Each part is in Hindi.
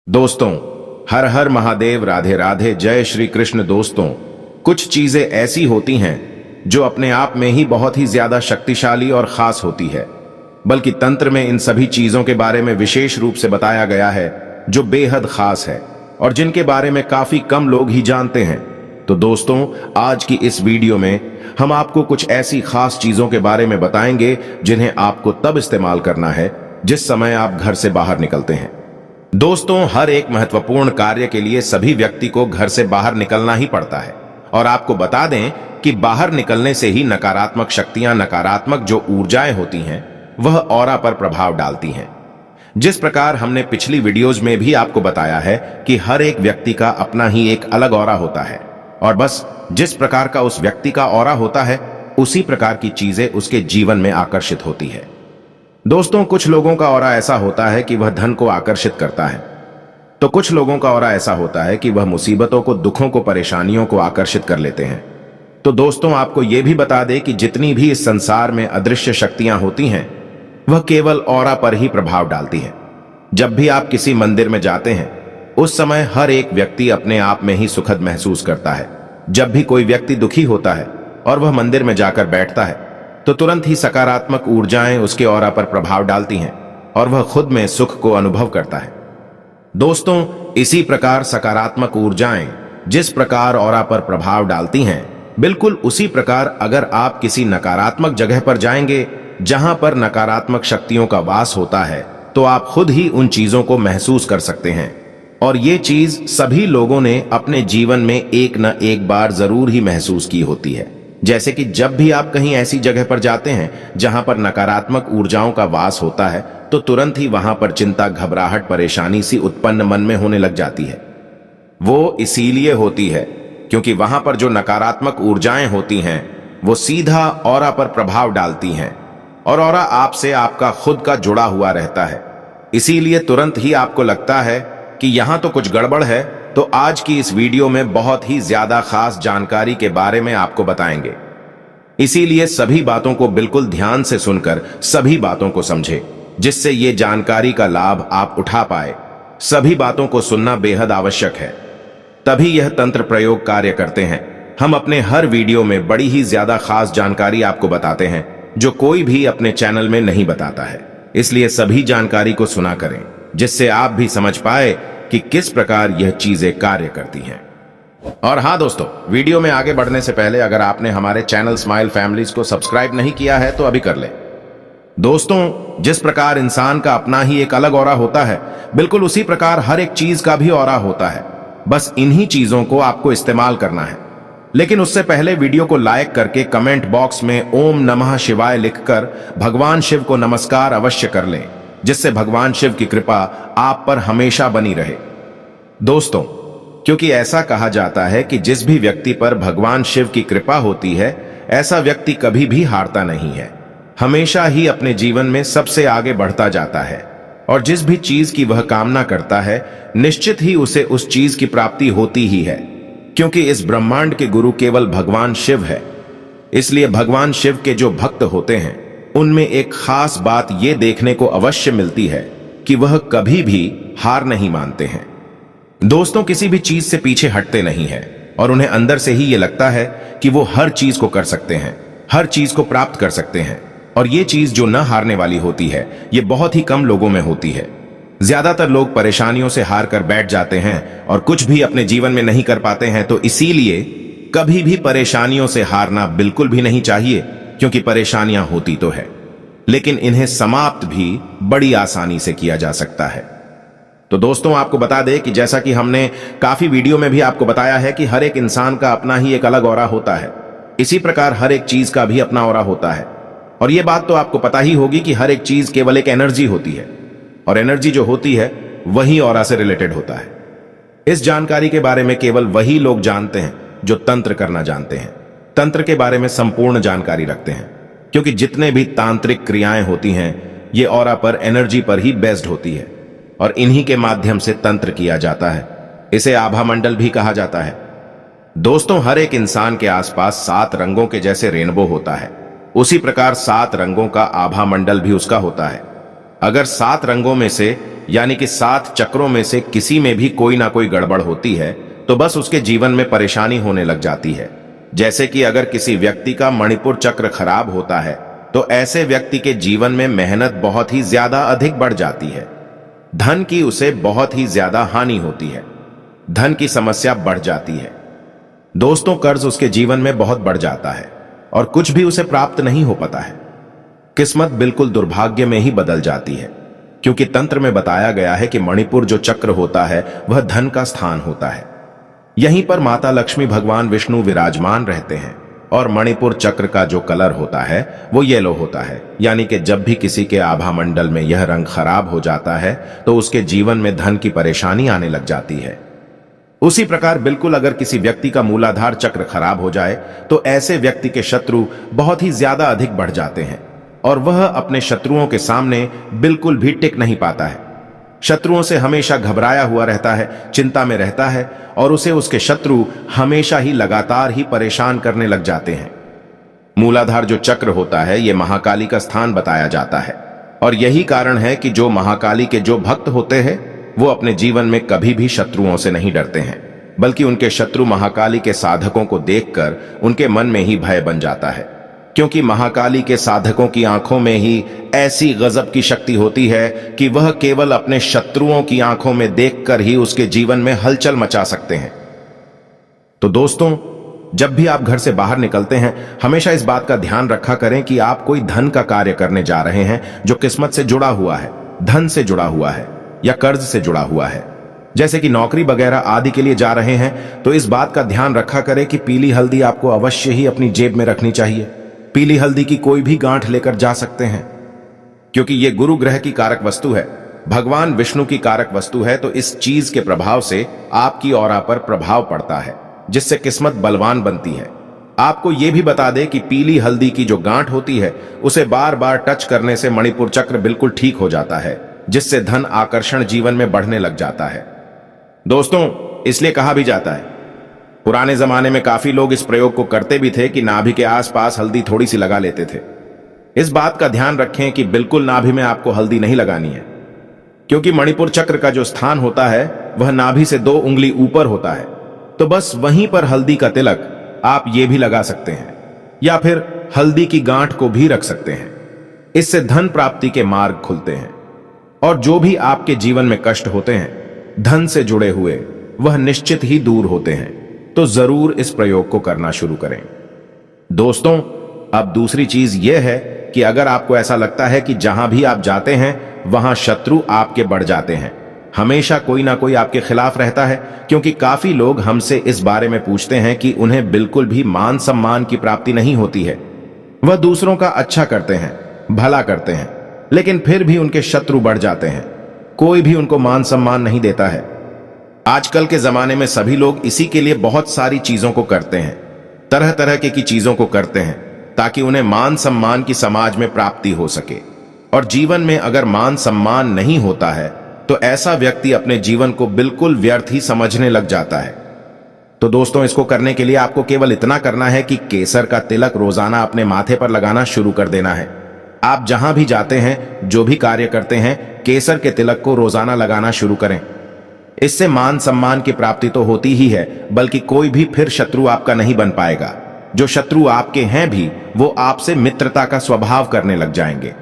दोस्तों, हर हर महादेव, राधे राधे, जय श्री कृष्ण। दोस्तों, कुछ चीजें ऐसी होती हैं जो अपने आप में ही बहुत ही ज्यादा शक्तिशाली और खास होती है, बल्कि तंत्र में इन सभी चीजों के बारे में विशेष रूप से बताया गया है जो बेहद खास है और जिनके बारे में काफी कम लोग ही जानते हैं। तो दोस्तों, आज की इस वीडियो में हम आपको कुछ ऐसी खास चीजों के बारे में बताएंगे जिन्हें आपको तब इस्तेमाल करना है जिस समय आप घर से बाहर निकलते हैं। दोस्तों, हर एक महत्वपूर्ण कार्य के लिए सभी व्यक्ति को घर से बाहर निकलना ही पड़ता है और आपको बता दें कि बाहर निकलने से ही नकारात्मक शक्तियां, नकारात्मक जो ऊर्जाएं होती हैं, वह ऑरा पर प्रभाव डालती हैं। जिस प्रकार हमने पिछली वीडियोज में भी आपको बताया है कि हर एक व्यक्ति का अपना ही एक अलग ऑरा होता है और बस जिस प्रकार का उस व्यक्ति का ऑरा होता है उसी प्रकार की चीजें उसके जीवन में आकर्षित होती है। दोस्तों, कुछ लोगों का ऑरा ऐसा होता है कि वह धन को आकर्षित करता है, तो कुछ लोगों का ऑरा ऐसा होता है कि वह मुसीबतों को, दुखों को, परेशानियों को आकर्षित कर लेते हैं। तो दोस्तों, आपको यह भी बता दें कि जितनी भी इस संसार में अदृश्य शक्तियां होती हैं, वह केवल ऑरा पर ही प्रभाव डालती हैं। जब भी आप किसी मंदिर में जाते हैं, उस समय हर एक व्यक्ति अपने आप में ही सुखद महसूस करता है। जब भी कोई व्यक्ति दुखी होता है और वह मंदिर में जाकर बैठता है, तो तुरंत ही सकारात्मक ऊर्जाएं उसके ऑरा पर प्रभाव डालती हैं और वह खुद में सुख को अनुभव करता है। दोस्तों, इसी प्रकार सकारात्मक ऊर्जाएं जिस प्रकार ऑरा पर प्रभाव डालती हैं, बिल्कुल उसी प्रकार अगर आप किसी नकारात्मक जगह पर जाएंगे जहां पर नकारात्मक शक्तियों का वास होता है, तो आप खुद ही उन चीजों को महसूस कर सकते हैं। और ये चीज सभी लोगों ने अपने जीवन में एक न एक बार जरूर ही महसूस की होती है। जैसे कि जब भी आप कहीं ऐसी जगह पर जाते हैं जहां पर नकारात्मक ऊर्जाओं का वास होता है, तो तुरंत ही वहां पर चिंता, घबराहट, परेशानी सी उत्पन्न मन में होने लग जाती है। वो इसीलिए होती है क्योंकि वहां पर जो नकारात्मक ऊर्जाएं होती हैं, वो सीधा ऑरा पर प्रभाव डालती हैं और ऑरा आपसे, आपका खुद का जुड़ा हुआ रहता है। इसीलिए तुरंत ही आपको लगता है कि यहां तो कुछ गड़बड़ है। तो आज की इस वीडियो में बहुत ही ज्यादा खास जानकारी के बारे में आपको बताएंगे। इसीलिए सभी बातों को बिल्कुल ध्यान से सुनकर सभी बातों को समझे, जिससे ये जानकारी का लाभ आप उठा पाए। सभी बातों को सुनना बेहद आवश्यक है, तभी यह तंत्र प्रयोग कार्य करते हैं। हम अपने हर वीडियो में बड़ी ही ज्यादा खास जानकारी आपको बताते हैं जो कोई भी अपने चैनल में नहीं बताता है। इसलिए सभी जानकारी को सुना करें, जिससे आप भी समझ पाए कि किस प्रकार यह चीजें कार्य करती हैं। और हाँ दोस्तों, वीडियो में आगे बढ़ने से पहले अगर आपने हमारे चैनल स्माइल फैमिलीज को सब्सक्राइब नहीं किया है तो अभी कर लें। दोस्तों, जिस प्रकार इंसान का अपना ही एक अलग ऑरा होता है, बिल्कुल उसी प्रकार हर एक चीज का भी ऑरा होता है। बस इन्हीं चीजों को आपको इस्तेमाल करना है। लेकिन उससे पहले वीडियो को लाइक करके कमेंट बॉक्स में ओम नमः शिवाय लिखकर भगवान शिव को नमस्कार अवश्य कर लें, जिससे भगवान शिव की कृपा आप पर हमेशा बनी रहे। दोस्तों, क्योंकि ऐसा कहा जाता है कि जिस भी व्यक्ति पर भगवान शिव की कृपा होती है, ऐसा व्यक्ति कभी भी हारता नहीं है, हमेशा ही अपने जीवन में सबसे आगे बढ़ता जाता है और जिस भी चीज की वह कामना करता है, निश्चित ही उसे उस चीज की प्राप्ति होती ही है। क्योंकि इस ब्रह्मांड के गुरु केवल भगवान शिव है। इसलिए भगवान शिव के जो भक्त होते हैं, उनमें एक खास बात यह देखने को अवश्य मिलती है कि वह कभी भी हार नहीं मानते हैं। दोस्तों, किसी भी चीज से पीछे हटते नहीं हैं और उन्हें अंदर से ही यह लगता है कि वो हर चीज को कर सकते हैं, हर चीज को प्राप्त कर सकते हैं। और ये चीज जो न हारने वाली होती है, ये बहुत ही कम लोगों में होती है। ज्यादातर लोग परेशानियों से हार कर बैठ जाते हैं और कुछ भी अपने जीवन में नहीं कर पाते हैं। तो इसीलिए कभी भी परेशानियों से हारना बिल्कुल भी नहीं चाहिए, क्योंकि परेशानियां होती तो है, लेकिन इन्हें समाप्त भी बड़ी आसानी से किया जा सकता है। तो दोस्तों, आपको बता दें कि जैसा कि हमने काफी वीडियो में भी आपको बताया है कि हर एक इंसान का अपना ही एक अलग ऑरा होता है, इसी प्रकार हर एक चीज का भी अपना ऑरा होता है। और यह बात तो आपको पता ही होगी कि हर एक चीज केवल एक एनर्जी होती है और एनर्जी जो होती है वही ऑरा से रिलेटेड होता है। इस जानकारी के बारे में केवल वही लोग जानते हैं जो तंत्र करना जानते हैं, तंत्र के बारे में संपूर्ण जानकारी रखते हैं। क्योंकि जितने भी तांत्रिक क्रियाएं होती हैं, ये ऑरा पर, एनर्जी पर ही बेस्ड होती है और इन्हीं के माध्यम से तंत्र किया जाता है। इसे आभा मंडल भी कहा जाता है। दोस्तों, हर एक इंसान के आसपास 7 रंगों के जैसे रेनबो होता है, उसी प्रकार 7 रंगों का आभा मंडल भी उसका होता है। अगर 7 रंगों में से यानी कि 7 चक्रों में से किसी में भी कोई ना कोई गड़बड़ होती है तो बस उसके जीवन में परेशानी होने लग जाती है। जैसे कि अगर किसी व्यक्ति का मणिपुर चक्र खराब होता है तो ऐसे व्यक्ति के जीवन में मेहनत बहुत ही ज्यादा अधिक बढ़ जाती है, धन की उसे बहुत ही ज्यादा हानि होती है, धन की समस्या बढ़ जाती है। दोस्तों, कर्ज उसके जीवन में बहुत बढ़ जाता है और कुछ भी उसे प्राप्त नहीं हो पाता है। किस्मत बिल्कुल दुर्भाग्य में ही बदल जाती है, क्योंकि तंत्र में बताया गया है कि मणिपुर जो चक्र होता है वह धन का स्थान होता है। यहीं पर माता लक्ष्मी भगवान विष्णु विराजमान रहते हैं और मणिपुर चक्र का जो कलर होता है वो येलो होता है, यानी कि जब भी किसी के आभा मंडल में यह रंग खराब हो जाता है तो उसके जीवन में धन की परेशानी आने लग जाती है। उसी प्रकार बिल्कुल अगर किसी व्यक्ति का मूलाधार चक्र खराब हो जाए तो ऐसे व्यक्ति के शत्रु बहुत ही ज्यादा अधिक बढ़ जाते हैं और वह अपने शत्रुओं के सामने बिल्कुल भी टिक नहीं पाता है। शत्रुओं से हमेशा घबराया हुआ रहता है, चिंता में रहता है और उसे उसके शत्रु हमेशा ही लगातार ही परेशान करने लग जाते हैं। मूलाधार जो चक्र होता है यह महाकाली का स्थान बताया जाता है और यही कारण है कि जो महाकाली के जो भक्त होते हैं वो अपने जीवन में कभी भी शत्रुओं से नहीं डरते हैं, बल्कि उनके शत्रु महाकाली के साधकों को देखकर उनके मन में ही भय बन जाता है, क्योंकि महाकाली के साधकों की आंखों में ही ऐसी गजब की शक्ति होती है कि वह केवल अपने शत्रुओं की आंखों में देखकर ही उसके जीवन में हलचल मचा सकते हैं। तो दोस्तों, जब भी आप घर से बाहर निकलते हैं हमेशा इस बात का ध्यान रखा करें कि आप कोई धन का कार्य करने जा रहे हैं जो किस्मत से जुड़ा हुआ है, धन से जुड़ा हुआ है या कर्ज से जुड़ा हुआ है। जैसे कि नौकरी वगैरह आदि के लिए जा रहे हैं तो इस बात का ध्यान रखा करें कि पीली हल्दी आपको अवश्य ही अपनी जेब में रखनी चाहिए। पीली हल्दी की कोई भी गांठ लेकर जा सकते हैं, क्योंकि यह गुरु ग्रह की कारक वस्तु है, भगवान विष्णु की कारक वस्तु है। तो इस चीज के प्रभाव से आपकी ऑरा पर प्रभाव पड़ता है, जिससे किस्मत बलवान बनती है। आपको यह भी बता दें कि पीली हल्दी की जो गांठ होती है उसे बार बार टच करने से मणिपुर चक्र बिल्कुल ठीक हो जाता है, जिससे धन आकर्षण जीवन में बढ़ने लग जाता है। दोस्तों, इसलिए कहा भी जाता है, पुराने जमाने में काफी लोग इस प्रयोग को करते भी थे कि नाभि के आसपास हल्दी थोड़ी सी लगा लेते थे। इस बात का ध्यान रखें कि बिल्कुल नाभि में आपको हल्दी नहीं लगानी है, क्योंकि मणिपुर चक्र का जो स्थान होता है वह नाभि से 2 उंगली ऊपर होता है। तो बस वहीं पर हल्दी का तिलक आप ये भी लगा सकते हैं या फिर हल्दी की गांठ को भी रख सकते हैं। इससे धन प्राप्ति के मार्ग खुलते हैं और जो भी आपके जीवन में कष्ट होते हैं धन से जुड़े हुए वह निश्चित ही दूर होते हैं। तो जरूर इस प्रयोग को करना शुरू करें। दोस्तों, अब दूसरी चीज यह है कि अगर आपको ऐसा लगता है कि जहां भी आप जाते हैं वहां शत्रु आपके बढ़ जाते हैं, हमेशा कोई ना कोई आपके खिलाफ रहता है, क्योंकि काफी लोग हमसे इस बारे में पूछते हैं कि उन्हें बिल्कुल भी मान सम्मान की प्राप्ति नहीं होती है। वह दूसरों का अच्छा करते हैं, भला करते हैं, लेकिन फिर भी उनके शत्रु बढ़ जाते हैं। कोई भी उनको मान सम्मान नहीं देता है। आजकल के जमाने में सभी लोग इसी के लिए बहुत सारी चीजों को करते हैं, तरह तरह की चीजों को करते हैं ताकि उन्हें मान सम्मान की समाज में प्राप्ति हो सके। और जीवन में अगर मान सम्मान नहीं होता है तो ऐसा व्यक्ति अपने जीवन को बिल्कुल व्यर्थ ही समझने लग जाता है। तो दोस्तों, इसको करने के लिए आपको केवल इतना करना है कि केसर का तिलक रोजाना अपने माथे पर लगाना शुरू कर देना है। आप जहां भी जाते हैं, जो भी कार्य करते हैं, केसर के तिलक को रोजाना लगाना शुरू करें। इससे मान सम्मान की प्राप्ति तो होती ही है, बल्कि कोई भी फिर शत्रु आपका नहीं बन पाएगा। जो शत्रु आपके हैं भी वो आपसे मित्रता का स्वभाव करने लग जाएंगे।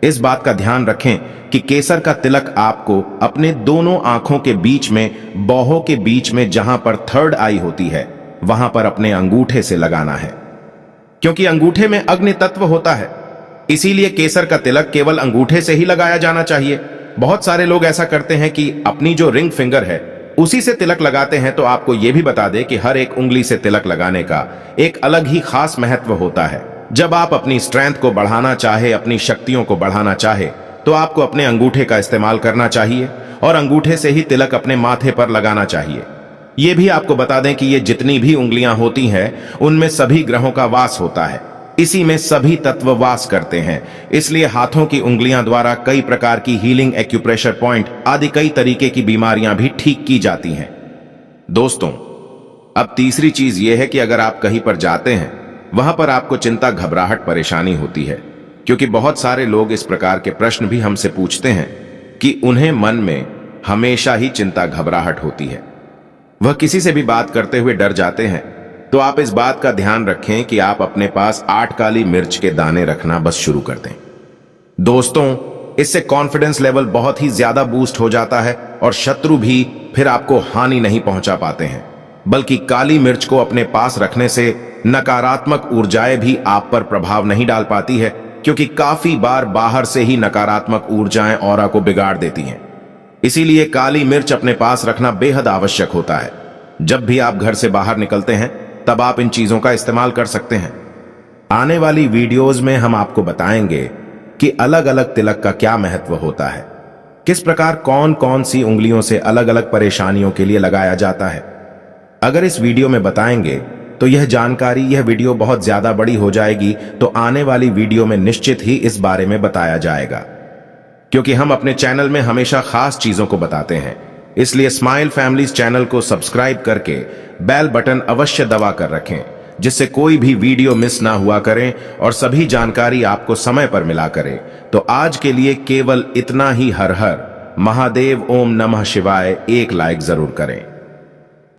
इस बात का ध्यान रखें कि केसर का तिलक आपको अपने दोनों आंखों के बीच में, बाहों के बीच में जहां पर 3rd आई होती है वहां पर अपने अंगूठे से लगाना है, क्योंकि अंगूठे में अग्नि तत्व होता है। इसीलिए केसर का तिलक केवल अंगूठे से ही लगाया जाना चाहिए। बहुत सारे लोग ऐसा करते हैं कि अपनी जो रिंग फिंगर है उसी से तिलक लगाते हैं। तो आपको यह भी बता दें कि हर एक उंगली से तिलक लगाने का एक अलग ही खास महत्व होता है। जब आप अपनी स्ट्रेंथ को बढ़ाना चाहे, अपनी शक्तियों को बढ़ाना चाहे, तो आपको अपने अंगूठे का इस्तेमाल करना चाहिए और अंगूठे से ही तिलक अपने माथे पर लगाना चाहिए। यह भी आपको बता दें कि ये जितनी भी उंगलियां होती हैं उनमें सभी ग्रहों का वास होता है, इसी में सभी तत्व वास करते हैं। इसलिए हाथों की उंगलियां द्वारा कई प्रकार की हीलिंग, एक्यूप्रेशर पॉइंट आदि कई तरीके की बीमारियां भी ठीक की जाती हैं। दोस्तों, अब तीसरी चीज यह है कि अगर आप कहीं पर जाते हैं वहां पर आपको चिंता, घबराहट, परेशानी होती है क्योंकि बहुत सारे लोग इस प्रकार के प्रश्न भी हमसे पूछते हैं कि उन्हें मन में हमेशा ही चिंता घबराहट होती है, वह किसी से भी बात करते हुए डर जाते हैं। तो आप इस बात का ध्यान रखें कि आप अपने पास 8 काली मिर्च के दाने रखना बस शुरू कर दें। दोस्तों, इससे कॉन्फिडेंस लेवल बहुत ही ज्यादा बूस्ट हो जाता है और शत्रु भी फिर आपको हानि नहीं पहुंचा पाते हैं। बल्कि काली मिर्च को अपने पास रखने से नकारात्मक ऊर्जाएं भी आप पर प्रभाव नहीं डाल पाती है, क्योंकि काफी बार बाहर से ही नकारात्मक ऊर्जाएं ऑरा को बिगाड़ देती हैं। इसीलिए काली मिर्च अपने पास रखना बेहद आवश्यक होता है। जब भी आप घर से बाहर निकलते हैं तब आप इन चीजों का इस्तेमाल कर सकते हैं। आने वाली वीडियोस में हम आपको बताएंगे कि अलग अलग तिलक का क्या महत्व होता है, किस प्रकार कौन कौन सी उंगलियों से अलग अलग परेशानियों के लिए लगाया जाता है। अगर इस वीडियो में बताएंगे तो यह वीडियो बहुत ज्यादा बड़ी हो जाएगी, तो आने वाली वीडियो में निश्चित ही इस बारे में बताया जाएगा, क्योंकि हम अपने चैनल में हमेशा खास चीजों को बताते हैं। इसलिए स्माइल फैमिलीज चैनल को सब्सक्राइब करके बेल बटन अवश्य दबा कर रखें, जिससे कोई भी वीडियो मिस ना हुआ करें और सभी जानकारी आपको समय पर मिला करे। तो आज के लिए केवल इतना ही। हर हर महादेव, ओम नमः शिवाय एक लाइक जरूर करें।